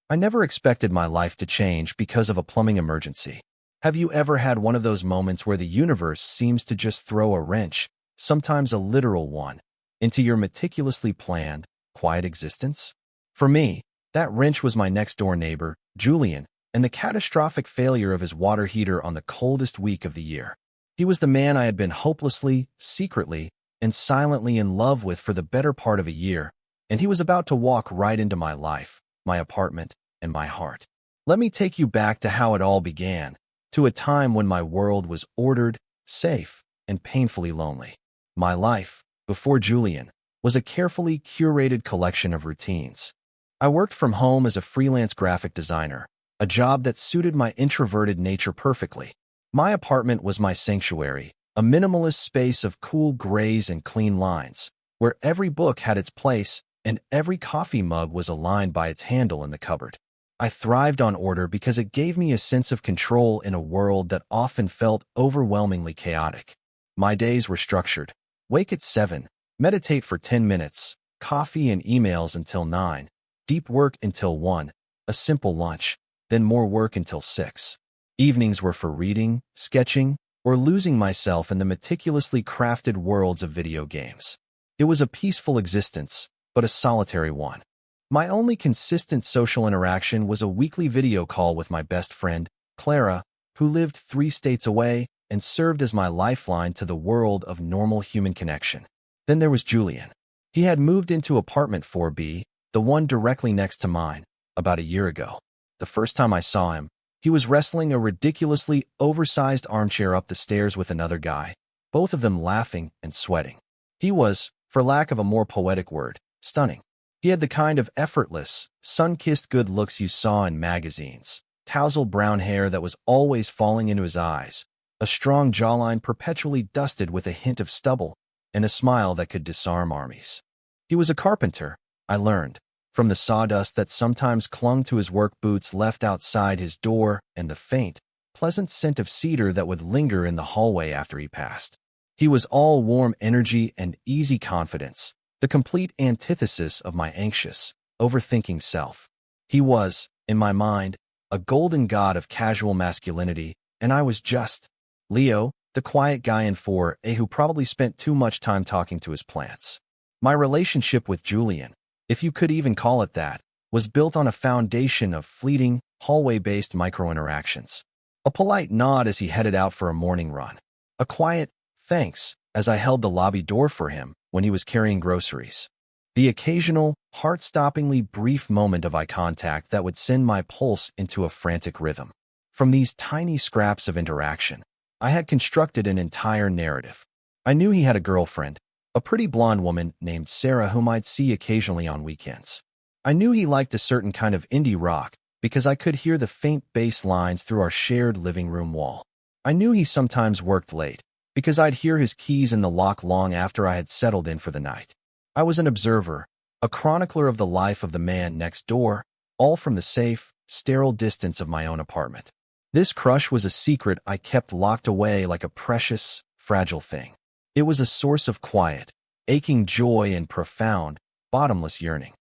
I never expected my life to change because of a plumbing emergency. Have you ever had one of those moments where the universe seems to just throw a wrench, sometimes a literal one, into your meticulously planned, quiet existence? For me, that wrench was my next-door neighbor, Julian, and the catastrophic failure of his water heater on the coldest week of the year. He was the man I had been hopelessly, secretly, and silently in love with for the better part of a year, and he was about to walk right into my life, my apartment, and my heart. Let me take you back to how it all began, to a time when my world was ordered, safe, and painfully lonely. My life, before Julian, was a carefully curated collection of routines. I worked from home as a freelance graphic designer, a job that suited my introverted nature perfectly. My apartment was my sanctuary, a minimalist space of cool grays and clean lines, where every book had its place and every coffee mug was aligned by its handle in the cupboard. I thrived on order because it gave me a sense of control in a world that often felt overwhelmingly chaotic. My days were structured. Wake at 7, meditate for 10 minutes, coffee and emails until 9, deep work until 1, a simple lunch, then more work until 6. Evenings were for reading, sketching, or losing myself in the meticulously crafted worlds of video games. It was a peaceful existence, but a solitary one. My only consistent social interaction was a weekly video call with my best friend, Clara, who lived 3 states away and served as my lifeline to the world of normal human connection. Then there was Julian. He had moved into apartment 4B, the one directly next to mine, about a year ago. The first time I saw him, he was wrestling a ridiculously oversized armchair up the stairs with another guy, both of them laughing and sweating. He was, for lack of a more poetic word, stunning. He had the kind of effortless, sun-kissed good looks you saw in magazines, tousled brown hair that was always falling into his eyes, a strong jawline perpetually dusted with a hint of stubble, and a smile that could disarm armies. He was a carpenter, I learned, from the sawdust that sometimes clung to his work boots left outside his door and the faint, pleasant scent of cedar that would linger in the hallway after he passed. He was all warm energy and easy confidence, the complete antithesis of my anxious, overthinking self. He was, in my mind, a golden god of casual masculinity, and I was just Leo, the quiet guy in 4A who probably spent too much time talking to his plants. My relationship with Julian, if you could even call it that, was built on a foundation of fleeting, hallway-based micro-interactions. A polite nod as he headed out for a morning run. A quiet thanks as I held the lobby door for him when he was carrying groceries. The occasional, heart-stoppingly brief moment of eye contact that would send my pulse into a frantic rhythm. From these tiny scraps of interaction, I had constructed an entire narrative. I knew he had a girlfriend, a pretty blonde woman named Sarah whom I'd see occasionally on weekends. I knew he liked a certain kind of indie rock because I could hear the faint bass lines through our shared living room wall. I knew he sometimes worked late because I'd hear his keys in the lock long after I had settled in for the night. I was an observer, a chronicler of the life of the man next door, all from the safe, sterile distance of my own apartment. This crush was a secret I kept locked away like a precious, fragile thing. It was a source of quiet, aching joy and profound, bottomless yearning.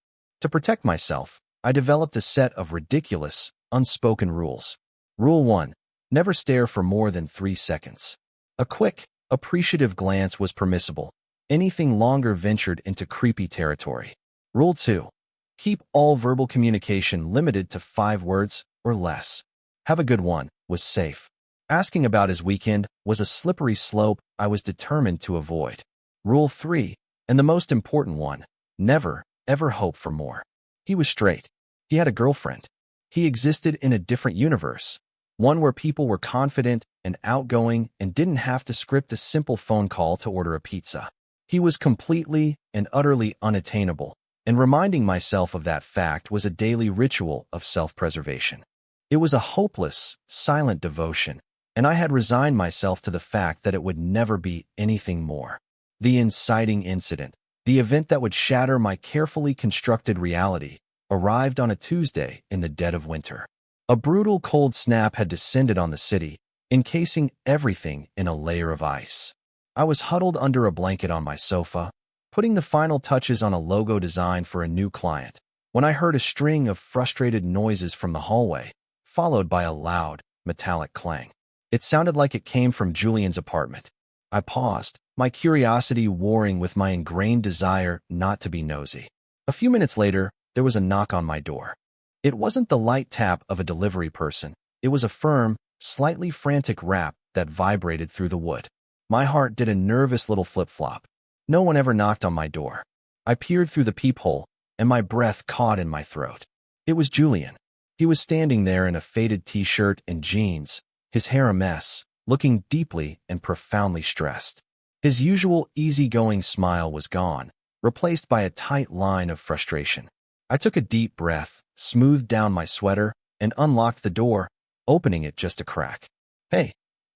To protect myself, I developed a set of ridiculous, unspoken rules. Rule 1. Never stare for more than 3 seconds. A quick, appreciative glance was permissible. Anything longer ventured into creepy territory. Rule 2. Keep all verbal communication limited to 5 words or less. Have a good one was safe. Asking about his weekend was a slippery slope I was determined to avoid. Rule 3, and the most important one, never, ever hope for more. He was straight. He had a girlfriend. He existed in a different universe, one where people were confident and outgoing and didn't have to script a simple phone call to order a pizza. He was completely and utterly unattainable, and reminding myself of that fact was a daily ritual of self-preservation. It was a hopeless, silent devotion, and I had resigned myself to the fact that it would never be anything more. The inciting incident, the event that would shatter my carefully constructed reality, arrived on a Tuesday in the dead of winter. A brutal cold snap had descended on the city, encasing everything in a layer of ice. I was huddled under a blanket on my sofa, putting the final touches on a logo design for a new client, when I heard a string of frustrated noises from the hallway, followed by a loud, metallic clang. It sounded like it came from Julian's apartment. I paused, my curiosity warring with my ingrained desire not to be nosy. A few minutes later, there was a knock on my door. It wasn't the light tap of a delivery person. It was a firm, slightly frantic rap that vibrated through the wood. My heart did a nervous little flip-flop. No one ever knocked on my door. I peered through the peephole, and my breath caught in my throat. It was Julian. He was standing there in a faded t-shirt and jeans, his hair a mess, looking deeply and profoundly stressed. His usual easygoing smile was gone, replaced by a tight line of frustration. I took a deep breath, smoothed down my sweater, and unlocked the door, opening it just a crack. "Hey,"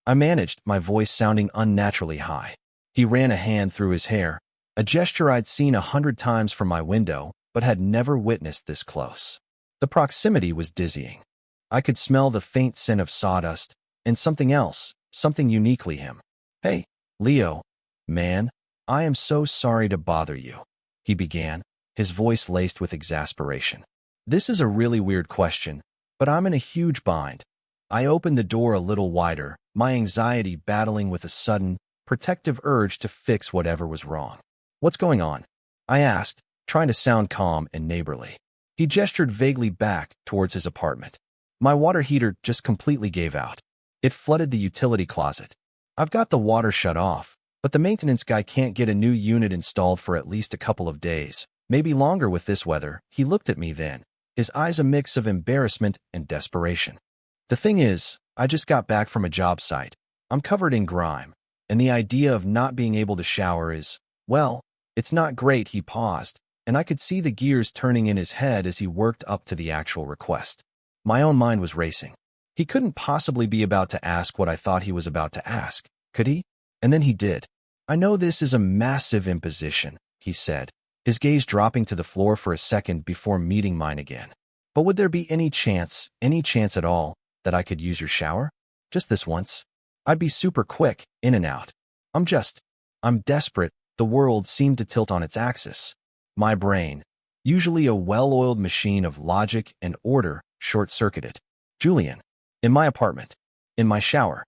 I managed, my voice sounding unnaturally high. He ran a hand through his hair, a gesture I'd seen 100 times from my window, but had never witnessed this close. The proximity was dizzying. I could smell the faint scent of sawdust, and something else, something uniquely him. "Hey, Leo, man, I am so sorry to bother you," he began, his voice laced with exasperation. "This is a really weird question, but I'm in a huge bind." I opened the door a little wider, my anxiety battling with a sudden, protective urge to fix whatever was wrong. "What's going on?" I asked, trying to sound calm and neighborly. He gestured vaguely back towards his apartment. "My water heater just completely gave out. It flooded the utility closet. I've got the water shut off, but the maintenance guy can't get a new unit installed for at least a couple of days, maybe longer with this weather." He looked at me then, his eyes a mix of embarrassment and desperation. "The thing is, I just got back from a job site. I'm covered in grime, and the idea of not being able to shower is, well, it's not great." He paused, and I could see the gears turning in his head as he worked up to the actual request. My own mind was racing. He couldn't possibly be about to ask what I thought he was about to ask, could he? And then he did. "I know this is a massive imposition," he said, his gaze dropping to the floor for a second before meeting mine again. "But would there be any chance at all, that I could use your shower? Just this once. I'd be super quick, in and out. I'm desperate." The world seemed to tilt on its axis. My brain, usually a well-oiled machine of logic and order, short-circuited. Julian. In my apartment. In my shower.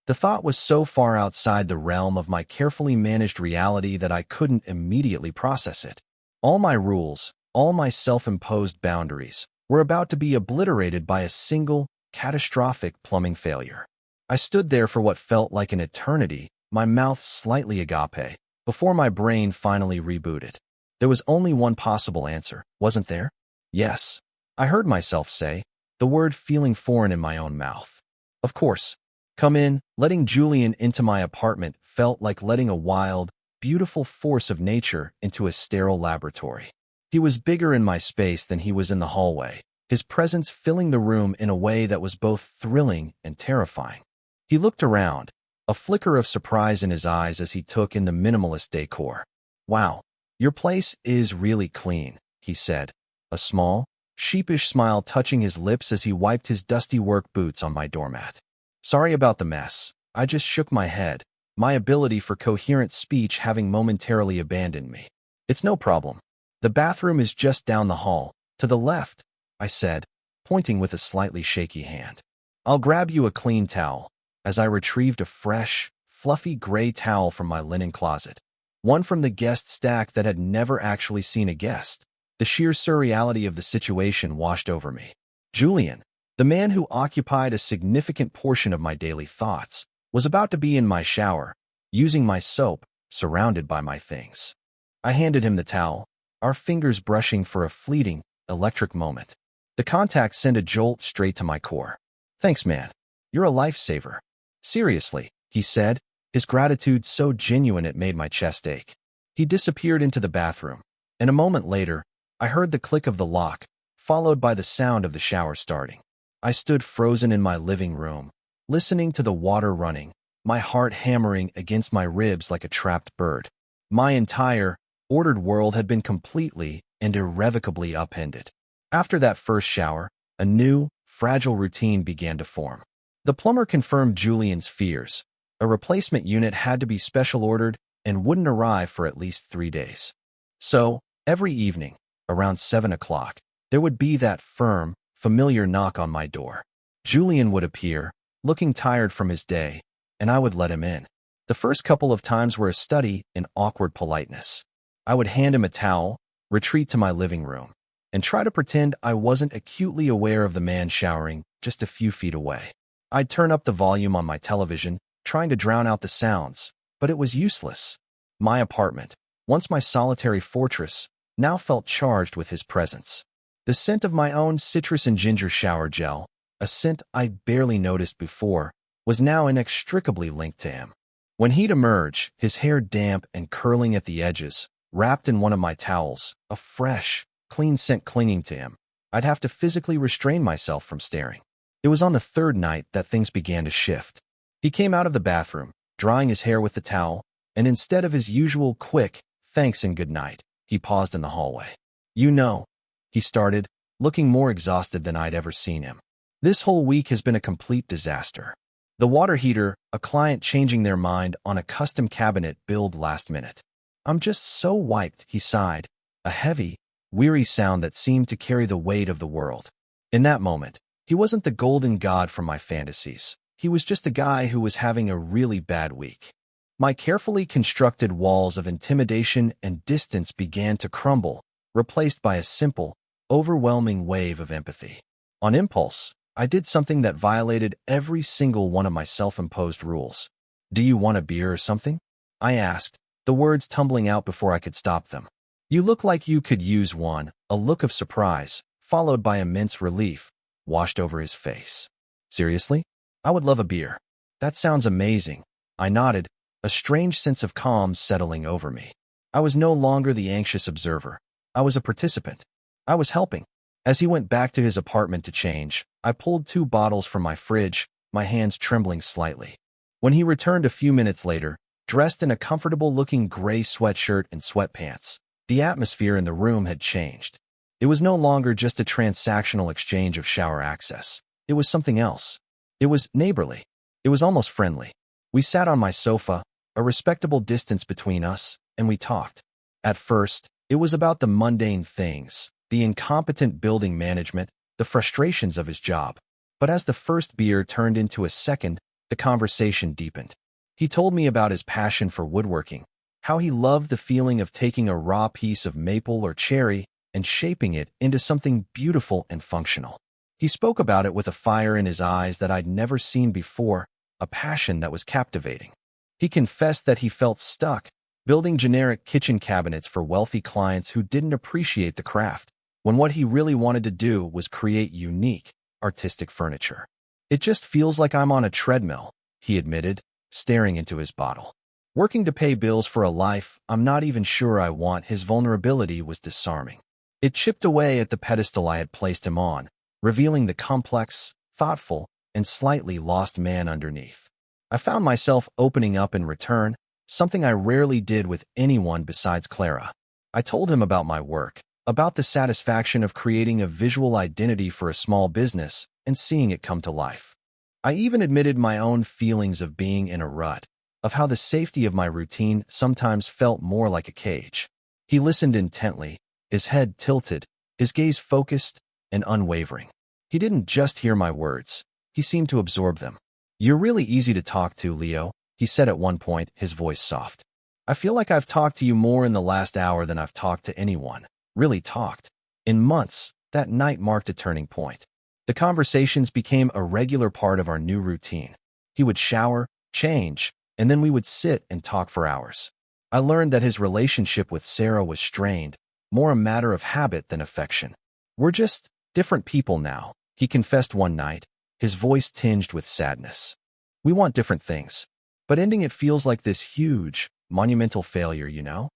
The thought was so far outside the realm of my carefully managed reality that I couldn't immediately process it. All my rules, all my self-imposed boundaries, were about to be obliterated by a single, catastrophic plumbing failure. I stood there for what felt like an eternity, my mouth slightly agape, before my brain finally rebooted. There was only one possible answer, wasn't there? Yes. I heard myself say, the word feeling foreign in my own mouth. Of course. "Come in." Letting Julian into my apartment felt like letting a wild, beautiful force of nature into a sterile laboratory. He was bigger in my space than he was in the hallway, his presence filling the room in a way that was both thrilling and terrifying. He looked around, a flicker of surprise in his eyes as he took in the minimalist decor. "Wow, your place is really clean," he said, a small, sheepish smile touching his lips as he wiped his dusty work boots on my doormat. "Sorry about the mess." I just shook my head, my ability for coherent speech having momentarily abandoned me. "It's no problem. The bathroom is just down the hall, to the left," I said, pointing with a slightly shaky hand. "I'll grab you a clean towel," as I retrieved a fresh, fluffy gray towel from my linen closet, one from the guest stack that had never actually seen a guest. The sheer surreality of the situation washed over me. Julian, the man who occupied a significant portion of my daily thoughts, was about to be in my shower, using my soap, surrounded by my things. I handed him the towel, our fingers brushing for a fleeting, electric moment. The contact sent a jolt straight to my core. "Thanks, man. You're a lifesaver." "Seriously," he said, his gratitude so genuine it made my chest ache. He disappeared into the bathroom, and a moment later, I heard the click of the lock, followed by the sound of the shower starting. I stood frozen in my living room, listening to the water running, my heart hammering against my ribs like a trapped bird. My entire, ordered world had been completely and irrevocably upended. After that first shower, a new, fragile routine began to form. The plumber confirmed Julian's fears. A replacement unit had to be special ordered and wouldn't arrive for at least 3 days. So, every evening, around 7 o'clock, There would be that firm, familiar knock on my door. Julian would appear, looking tired from his day, and I would let him in. The first couple of times were a study in awkward politeness. I would hand him a towel, retreat to my living room, and try to pretend I wasn't acutely aware of the man showering just a few feet away. I'd turn up the volume on my television, trying to drown out the sounds, but it was useless. My apartment, once my solitary fortress, now felt charged with his presence. The scent of my own citrus and ginger shower gel, a scent I'd barely noticed before, was now inextricably linked to him. When he'd emerge, his hair damp and curling at the edges, wrapped in one of my towels, a fresh, clean scent clinging to him, I'd have to physically restrain myself from staring. It was on the third night that things began to shift. He came out of the bathroom, drying his hair with the towel, and instead of his usual quick, thanks and good night, he paused in the hallway. "You know," he started, looking more exhausted than I'd ever seen him. "This whole week has been a complete disaster. The water heater, a client changing their mind on a custom cabinet build last minute. I'm just so wiped," he sighed, a heavy, weary sound that seemed to carry the weight of the world. In that moment, he wasn't the golden god from my fantasies. He was just a guy who was having a really bad week. My carefully constructed walls of intimidation and distance began to crumble, replaced by a simple, overwhelming wave of empathy. On impulse, I did something that violated every single one of my self-imposed rules. "Do you want a beer or something?" I asked, the words tumbling out before I could stop them. "You look like you could use one," a look of surprise, followed by immense relief, washed over his face. "Seriously? I would love a beer." "That sounds amazing." I nodded, a strange sense of calm settling over me. I was no longer the anxious observer. I was a participant. I was helping. As he went back to his apartment to change, I pulled 2 bottles from my fridge, my hands trembling slightly. When he returned a few minutes later, dressed in a comfortable-looking gray sweatshirt and sweatpants, the atmosphere in the room had changed. It was no longer just a transactional exchange of shower access. It was something else. It was neighborly. It was almost friendly. We sat on my sofa, a respectable distance between us, and we talked. At first, it was about the mundane things, the incompetent building management, the frustrations of his job. But as the first beer turned into a second, the conversation deepened. He told me about his passion for woodworking, how he loved the feeling of taking a raw piece of maple or cherry and shaping it into something beautiful and functional. He spoke about it with a fire in his eyes that I'd never seen before, a passion that was captivating. He confessed that he felt stuck, building generic kitchen cabinets for wealthy clients who didn't appreciate the craft, when what he really wanted to do was create unique, artistic furniture. "It just feels like I'm on a treadmill," he admitted, staring into his bottle. "Working to pay bills for a life I'm not even sure I want." His vulnerability was disarming. It chipped away at the pedestal I had placed him on, revealing the complex, thoughtful, and slightly lost man underneath. I found myself opening up in return, something I rarely did with anyone besides Clara. I told him about my work, about the satisfaction of creating a visual identity for a small business and seeing it come to life. I even admitted my own feelings of being in a rut, of how the safety of my routine sometimes felt more like a cage. He listened intently, his head tilted, his gaze focused and unwavering. He didn't just hear my words. He seemed to absorb them. "You're really easy to talk to, Leo," he said at one point, his voice soft. "I feel like I've talked to you more in the last hour than I've talked to anyone. Really talked. In months." That night marked a turning point. The conversations became a regular part of our new routine. He would shower, change, and then we would sit and talk for hours. I learned that his relationship with Sarah was strained, more a matter of habit than affection. "We're just different people now," he confessed one night, his voice tinged with sadness. "We want different things, but ending it feels like this huge, monumental failure, you know?"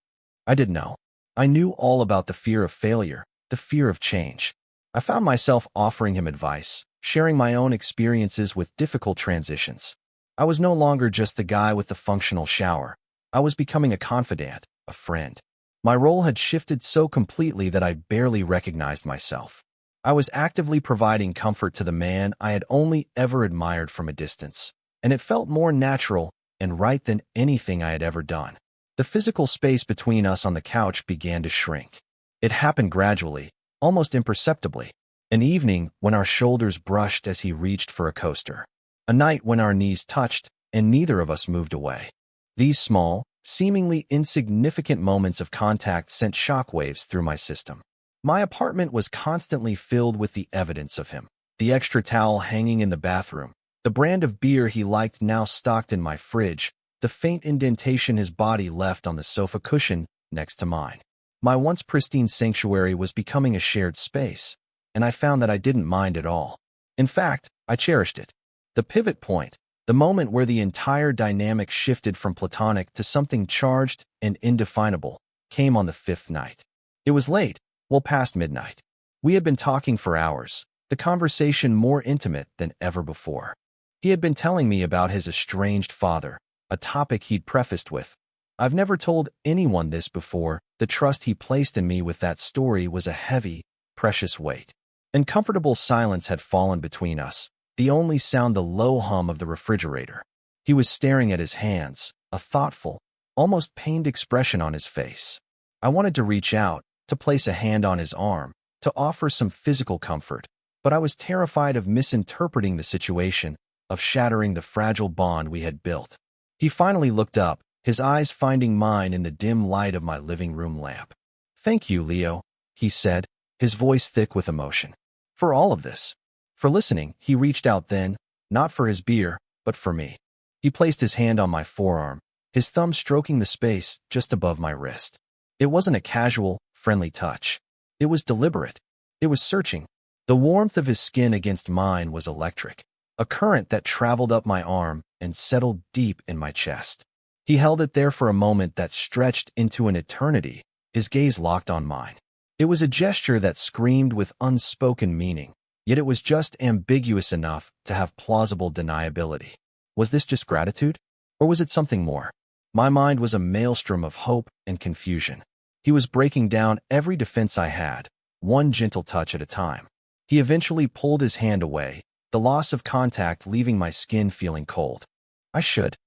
I didn't know. I knew all about the fear of failure, the fear of change. I found myself offering him advice, sharing my own experiences with difficult transitions. I was no longer just the guy with the functional shower. I was becoming a confidant, a friend. My role had shifted so completely that I barely recognized myself. I was actively providing comfort to the man I had only ever admired from a distance, and it felt more natural and right than anything I had ever done. The physical space between us on the couch began to shrink. It happened gradually, almost imperceptibly. An evening when our shoulders brushed as he reached for a coaster. A night when our knees touched and neither of us moved away. These small, seemingly insignificant moments of contact sent shockwaves through my system. My apartment was constantly filled with the evidence of him. The extra towel hanging in the bathroom, the brand of beer he liked now stocked in my fridge, the faint indentation his body left on the sofa cushion next to mine. My once pristine sanctuary was becoming a shared space, and I found that I didn't mind at all. In fact, I cherished it. The pivot point, the moment where the entire dynamic shifted from platonic to something charged and indefinable, came on the fifth night. It was late, well past midnight. We had been talking for hours, the conversation more intimate than ever before. He had been telling me about his estranged father, a topic he'd prefaced with, "I've never told anyone this before." The trust he placed in me with that story was a heavy, precious weight. Uncomfortable silence had fallen between us, the only sound the low hum of the refrigerator. He was staring at his hands, a thoughtful, almost pained expression on his face. I wanted to reach out, to place a hand on his arm, to offer some physical comfort, but I was terrified of misinterpreting the situation, of shattering the fragile bond we had built. He finally looked up, his eyes finding mine in the dim light of my living room lamp. "Thank you, Leo," he said, his voice thick with emotion. "For all of this. For listening." He reached out then, not for his beer, but for me. He placed his hand on my forearm, his thumb stroking the space just above my wrist. It wasn't a casual, friendly touch. It was deliberate. It was searching. The warmth of his skin against mine was electric, a current that traveled up my arm and settled deep in my chest. He held it there for a moment that stretched into an eternity, his gaze locked on mine. It was a gesture that screamed with unspoken meaning, yet it was just ambiguous enough to have plausible deniability. Was this just gratitude? Or was it something more? My mind was a maelstrom of hope and confusion. He was breaking down every defense I had, one gentle touch at a time. He eventually pulled his hand away, the loss of contact leaving my skin feeling cold. I should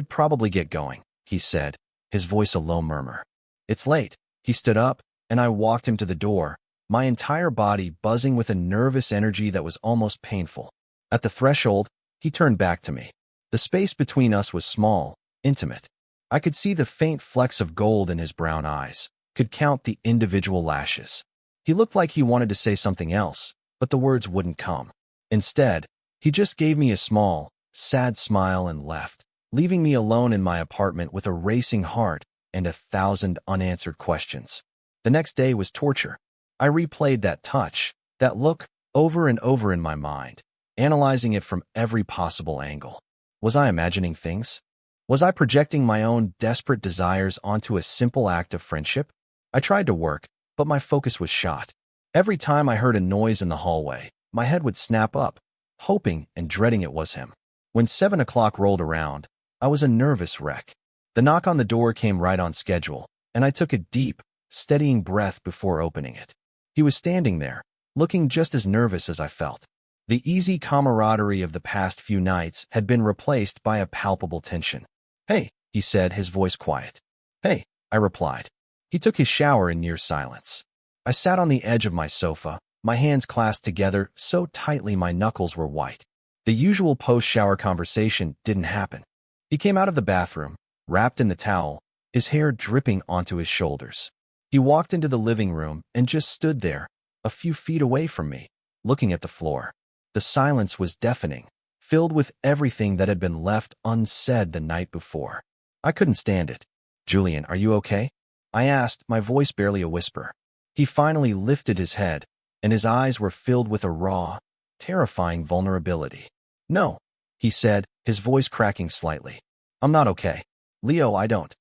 probably get going," he said, his voice a low murmur. "It's late." He stood up, and I walked him to the door, my entire body buzzing with a nervous energy that was almost painful. At the threshold, he turned back to me. The space between us was small, intimate. I could see the faint flecks of gold in his brown eyes, could count the individual lashes. He looked like he wanted to say something else, but the words wouldn't come. Instead, he just gave me a small, sad smile and left, leaving me alone in my apartment with a racing heart and 1,000 unanswered questions. The next day was torture. I replayed that touch, that look, over and over in my mind, analyzing it from every possible angle. Was I imagining things? Was I projecting my own desperate desires onto a simple act of friendship? I tried to work, but my focus was shot. Every time I heard a noise in the hallway, my head would snap up, hoping and dreading it was him. When 7 o'clock rolled around, I was a nervous wreck. The knock on the door came right on schedule, and I took a deep, steadying breath before opening it. He was standing there, looking just as nervous as I felt. The easy camaraderie of the past few nights had been replaced by a palpable tension. "Hey," he said, his voice quiet. "Hey," I replied. He took his shower in near silence. I sat on the edge of my sofa, my hands clasped together so tightly my knuckles were white. The usual post-shower conversation didn't happen. He came out of the bathroom, wrapped in the towel, his hair dripping onto his shoulders. He walked into the living room and just stood there, a few feet away from me, looking at the floor. The silence was deafening, filled with everything that had been left unsaid the night before. I couldn't stand it. "Julian, are you okay?" I asked, my voice barely a whisper. He finally lifted his head, and his eyes were filled with a raw, terrifying vulnerability. "No," he said, his voice cracking slightly. "I'm not okay. Leo, I don't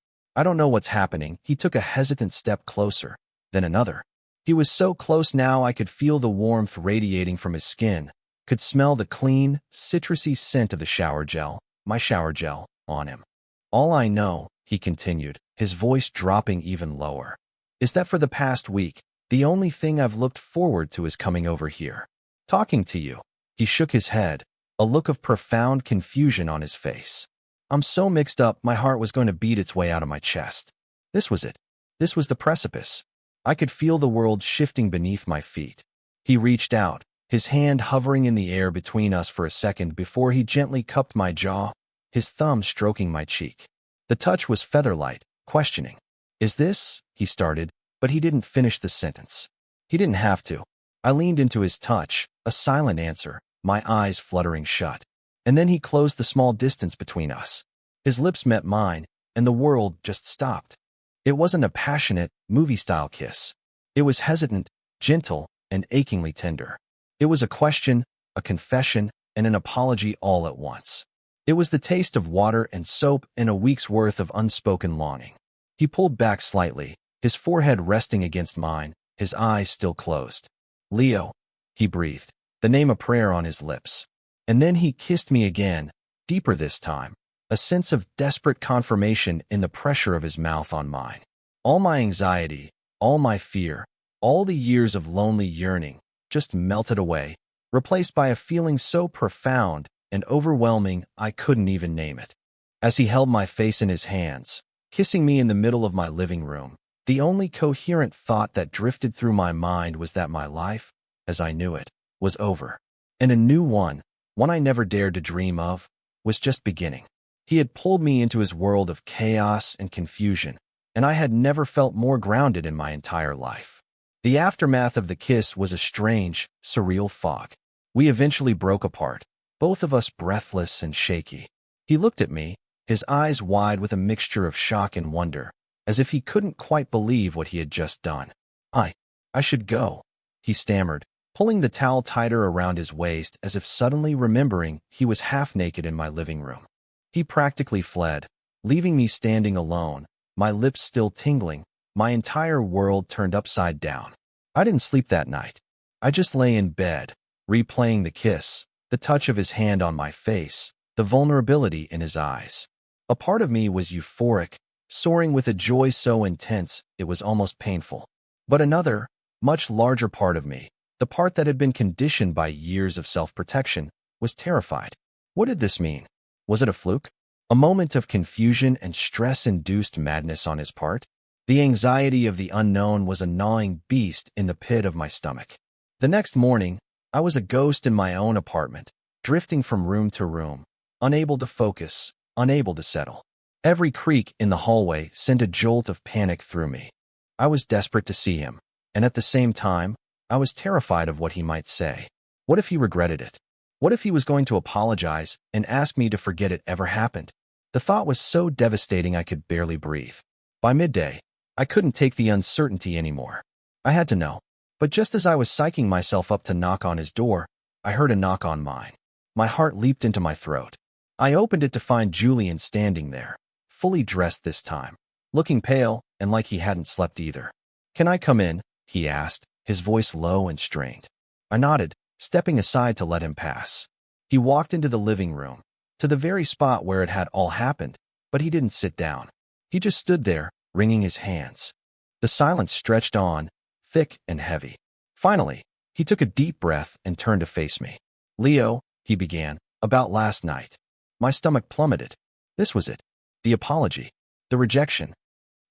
know what's happening." He took a hesitant step closer, then another. He was so close now I could feel the warmth radiating from his skin, could smell the clean, citrusy scent of the shower gel, my shower gel, on him. "All I know," he continued, his voice dropping even lower, "is that for the past week, the only thing I've looked forward to is coming over here. Talking to you." He shook his head, a look of profound confusion on his face. I'm so mixed up, my heart was going to beat its way out of my chest. This was it. This was the precipice. I could feel the world shifting beneath my feet. He reached out, his hand hovering in the air between us for a second before he gently cupped my jaw, his thumb stroking my cheek. The touch was feather-light, questioning. "Is this?" he started, but he didn't finish the sentence. He didn't have to. I leaned into his touch, a silent answer, my eyes fluttering shut. And then he closed the small distance between us. His lips met mine, and the world just stopped. It wasn't a passionate, movie-style kiss. It was hesitant, gentle, and achingly tender. It was a question, a confession, and an apology all at once. It was the taste of water and soap and a week's worth of unspoken longing. He pulled back slightly, his forehead resting against mine, his eyes still closed. "Leo," he breathed, the name a prayer on his lips. And then he kissed me again, deeper this time, a sense of desperate confirmation in the pressure of his mouth on mine. All my anxiety, all my fear, all the years of lonely yearning just melted away, replaced by a feeling so profound and overwhelming I couldn't even name it. As he held my face in his hands, kissing me in the middle of my living room, the only coherent thought that drifted through my mind was that my life, as I knew it, was over. And a new one I never dared to dream of, was just beginning. He had pulled me into his world of chaos and confusion, and I had never felt more grounded in my entire life. The aftermath of the kiss was a strange, surreal fog. We eventually broke apart, both of us breathless and shaky. He looked at me, his eyes wide with a mixture of shock and wonder, as if he couldn't quite believe what he had just done. I should go," he stammered, pulling the towel tighter around his waist as if suddenly remembering he was half naked in my living room. He practically fled, leaving me standing alone, my lips still tingling, my entire world turned upside down. I didn't sleep that night. I just lay in bed, replaying the kiss, the touch of his hand on my face, the vulnerability in his eyes. A part of me was euphoric, soaring with a joy so intense it was almost painful. But another, much larger part of me, the part that had been conditioned by years of self-protection, was terrified. What did this mean? Was it a fluke? A moment of confusion and stress-induced madness on his part? The anxiety of the unknown was a gnawing beast in the pit of my stomach. The next morning, I was a ghost in my own apartment, drifting from room to room, unable to focus, unable to settle. Every creak in the hallway sent a jolt of panic through me. I was desperate to see him, and at the same time, I was terrified of what he might say. What if he regretted it? What if he was going to apologize and ask me to forget it ever happened? The thought was so devastating I could barely breathe. By midday, I couldn't take the uncertainty anymore. I had to know. But just as I was psyching myself up to knock on his door, I heard a knock on mine. My heart leaped into my throat. I opened it to find Julian standing there, fully dressed this time, looking pale and like he hadn't slept either. "Can I come in?" he asked, his voice low and strained. I nodded, stepping aside to let him pass. He walked into the living room, to the very spot where it had all happened, but he didn't sit down. He just stood there, wringing his hands. The silence stretched on, thick and heavy. Finally, he took a deep breath and turned to face me. "Leo," he began, "about last night." My stomach plummeted. This was it. The apology. The rejection.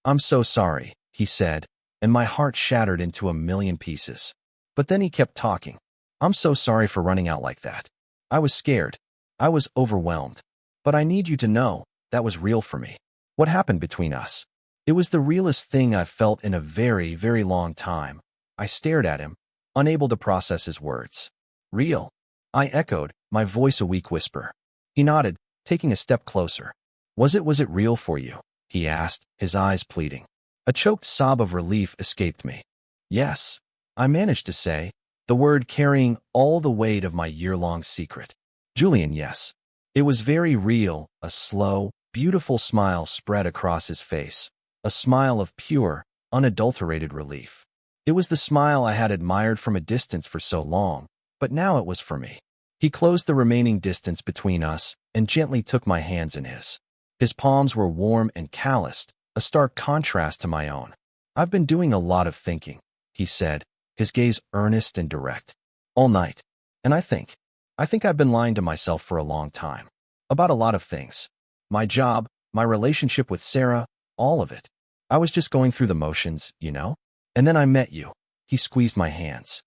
"I'm so sorry," he said, and my heart shattered into a million pieces. But then he kept talking. "I'm so sorry for running out like that. I was scared. I was overwhelmed. But I need you to know, that was real for me. What happened between us? It was the realest thing I've felt in a very, very long time." I stared at him, unable to process his words. "Real?" I echoed, my voice a weak whisper. He nodded, taking a step closer. Was it real for you?" he asked, his eyes pleading. A choked sob of relief escaped me. "Yes," I managed to say, the word carrying all the weight of my year-long secret. "Julian, yes." It was very real, a slow, beautiful smile spread across his face, a smile of pure, unadulterated relief. It was the smile I had admired from a distance for so long, but now it was for me. He closed the remaining distance between us and gently took my hands in his. His palms were warm and calloused, a stark contrast to my own. "I've been doing a lot of thinking," he said, his gaze earnest and direct. "All night. And I think I've been lying to myself for a long time. About a lot of things. My job, my relationship with Sarah, all of it. I was just going through the motions, you know? And then I met you. He squeezed my hands.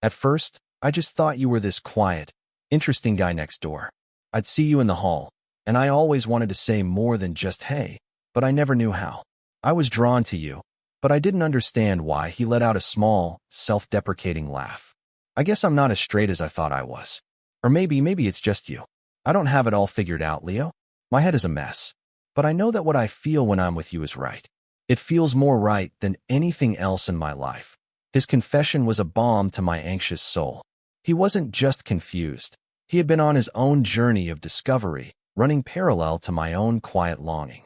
At first, I just thought you were this quiet, interesting guy next door. I'd see you in the hall, and I always wanted to say more than just hey, but I never knew how. I was drawn to you, but I didn't understand why. He let out a small, self-deprecating laugh. I guess I'm not as straight as I thought I was. Or maybe it's just you. I don't have it all figured out, Leo. My head is a mess. But I know that what I feel when I'm with you is right. It feels more right than anything else in my life. His confession was a balm to my anxious soul. He wasn't just confused. He had been on his own journey of discovery, running parallel to my own quiet longing.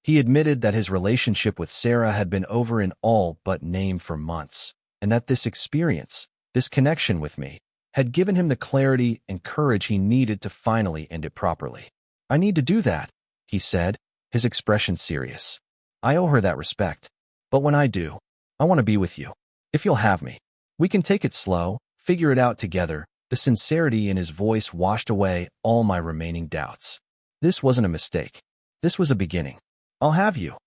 He admitted that his relationship with Sarah had been over in all but name for months, and that this experience, this connection with me, had given him the clarity and courage he needed to finally end it properly. I need to do that, he said, his expression serious. I owe her that respect. But when I do, I want to be with you. If you'll have me. We can take it slow, figure it out together. The sincerity in his voice washed away all my remaining doubts. This wasn't a mistake. This was a beginning. I'll have you,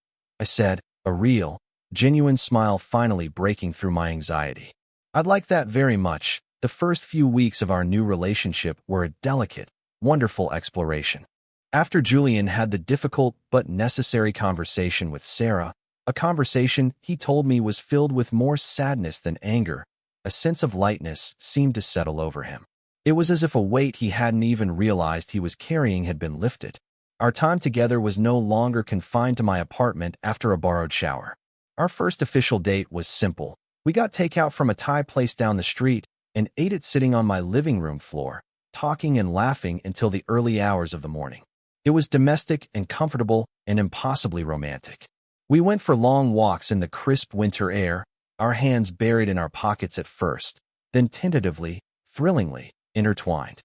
I said, a real, genuine smile finally breaking through my anxiety. I'd like that very much. The first few weeks of our new relationship were a delicate, wonderful exploration. After Julian had the difficult but necessary conversation with Sarah, a conversation he told me was filled with more sadness than anger, a sense of lightness seemed to settle over him. It was as if a weight he hadn't even realized he was carrying had been lifted. Our time together was no longer confined to my apartment after a borrowed shower. Our first official date was simple. We got takeout from a Thai place down the street and ate it sitting on my living room floor, talking and laughing until the early hours of the morning. It was domestic and comfortable and impossibly romantic. We went for long walks in the crisp winter air, our hands buried in our pockets at first, then tentatively, thrillingly, intertwined.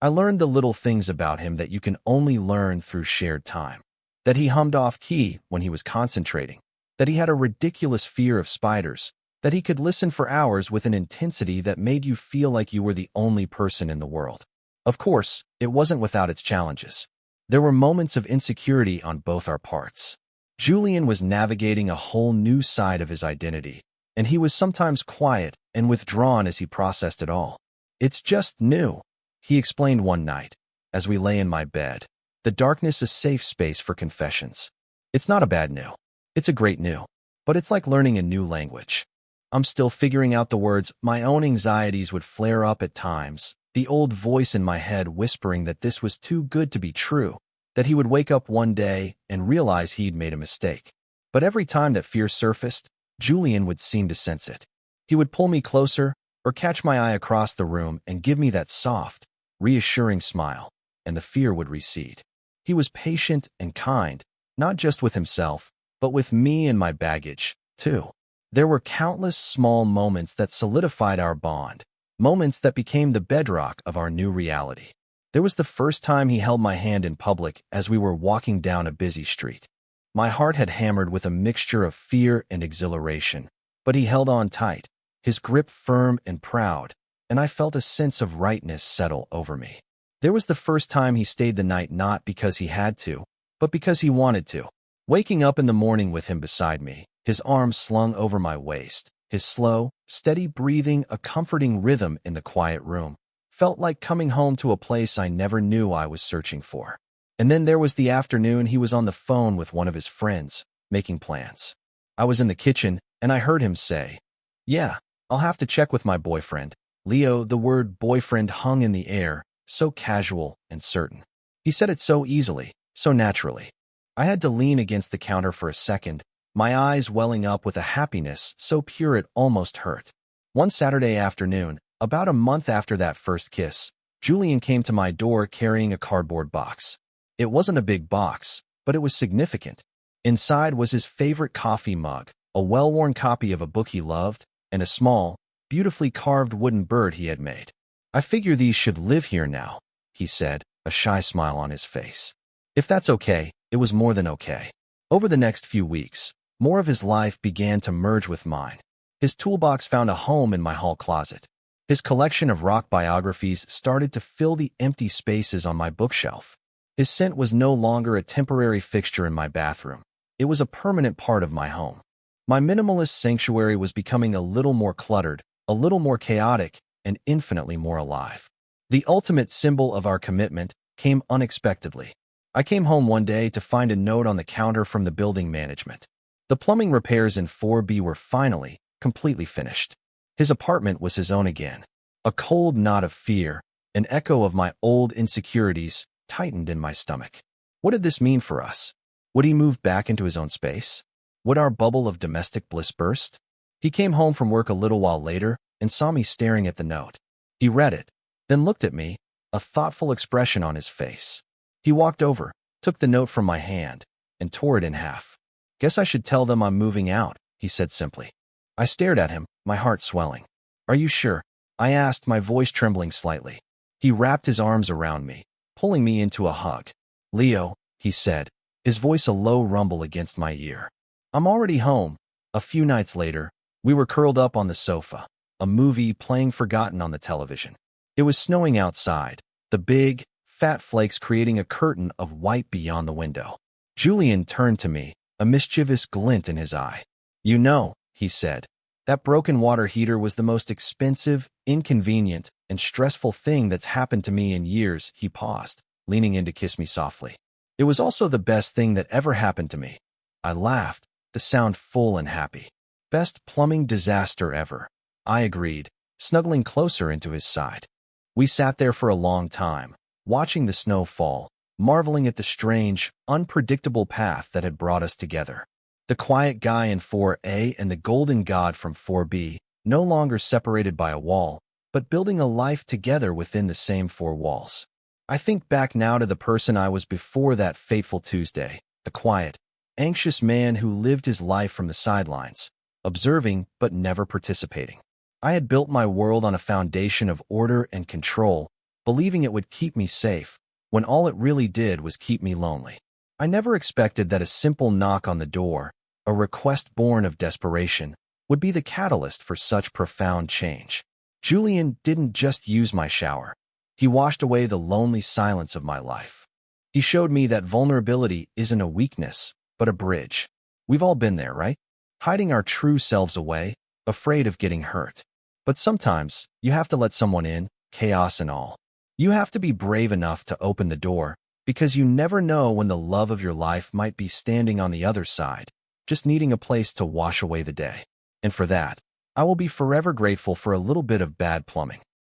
I learned the little things about him that you can only learn through shared time. That he hummed off-key when he was concentrating. That he had a ridiculous fear of spiders. That he could listen for hours with an intensity that made you feel like you were the only person in the world. Of course, it wasn't without its challenges. There were moments of insecurity on both our parts. Julian was navigating a whole new side of his identity, and he was sometimes quiet and withdrawn as he processed it all. It's just new, he explained one night, as we lay in my bed. The darkness is a safe space for confessions. It's not a bad new. It's a great new. But it's like learning a new language. I'm still figuring out the words. My own anxieties would flare up at times, the old voice in my head whispering that this was too good to be true, that he would wake up one day and realize he'd made a mistake. But every time that fear surfaced, Julian would seem to sense it. He would pull me closer or catch my eye across the room and give me that soft, reassuring smile, and the fear would recede. He was patient and kind, not just with himself, but with me and my baggage, too. There were countless small moments that solidified our bond, moments that became the bedrock of our new reality. There was the first time he held my hand in public as we were walking down a busy street. My heart had hammered with a mixture of fear and exhilaration, but he held on tight, his grip firm and proud, and I felt a sense of rightness settle over me. There was the first time he stayed the night not because he had to, but because he wanted to. Waking up in the morning with him beside me, his arms slung over my waist, his slow, steady breathing a comforting rhythm in the quiet room, felt like coming home to a place I never knew I was searching for. And then there was the afternoon he was on the phone with one of his friends, making plans. I was in the kitchen, and I heard him say, "Yeah, I'll have to check with my boyfriend." Leo, the word boyfriend hung in the air, so casual and certain. He said it so easily, so naturally. I had to lean against the counter for a second, my eyes welling up with a happiness so pure it almost hurt. One Saturday afternoon, about a month after that first kiss, Julian came to my door carrying a cardboard box. It wasn't a big box, but it was significant. Inside was his favorite coffee mug, a well-worn copy of a book he loved, and a small, beautifully carved wooden bird he had made. "I figure these should live here now," he said, a shy smile on his face. If that's okay, it was more than okay. Over the next few weeks, more of his life began to merge with mine. His toolbox found a home in my hall closet. His collection of rock biographies started to fill the empty spaces on my bookshelf. His scent was no longer a temporary fixture in my bathroom. It was a permanent part of my home. My minimalist sanctuary was becoming a little more cluttered, a little more chaotic, and infinitely more alive. The ultimate symbol of our commitment came unexpectedly. I came home one day to find a note on the counter from the building management. The plumbing repairs in 4B were finally, completely finished. His apartment was his own again. A cold knot of fear, an echo of my old insecurities, tightened in my stomach. What did this mean for us? Would he move back into his own space? Would our bubble of domestic bliss burst? He came home from work a little while later and saw me staring at the note. He read it, then looked at me, a thoughtful expression on his face. He walked over, took the note from my hand, and tore it in half. "Guess I should tell them I'm moving out," he said simply. I stared at him, my heart swelling. "Are you sure?" I asked, my voice trembling slightly. He wrapped his arms around me, pulling me into a hug. "Leo," he said, his voice a low rumble against my ear. "I'm already home." A few nights later, we were curled up on the sofa, a movie playing forgotten on the television. It was snowing outside, the big, fat flakes creating a curtain of white beyond the window. Julian turned to me, a mischievous glint in his eye. "You know," he said, "that broken water heater was the most expensive, inconvenient, and stressful thing that's happened to me in years." He paused, leaning in to kiss me softly. "It was also the best thing that ever happened to me." I laughed, the sound full and happy. "Best plumbing disaster ever," I agreed, snuggling closer into his side. We sat there for a long time, watching the snow fall, marveling at the strange, unpredictable path that had brought us together. The quiet guy in 4A and the golden god from 4B, no longer separated by a wall, but building a life together within the same four walls. I think back now to the person I was before that fateful Tuesday, the quiet, anxious man who lived his life from the sidelines, observing but never participating. I had built my world on a foundation of order and control, believing it would keep me safe, when all it really did was keep me lonely. I never expected that a simple knock on the door, a request born of desperation, would be the catalyst for such profound change. Julian didn't just use my shower. He washed away the lonely silence of my life. He showed me that vulnerability isn't a weakness, but a bridge. We've all been there, right? Hiding our true selves away, afraid of getting hurt. But sometimes, you have to let someone in, chaos and all. You have to be brave enough to open the door, because you never know when the love of your life might be standing on the other side, just needing a place to wash away the day. And for that, I will be forever grateful for a little bit of bad plumbing.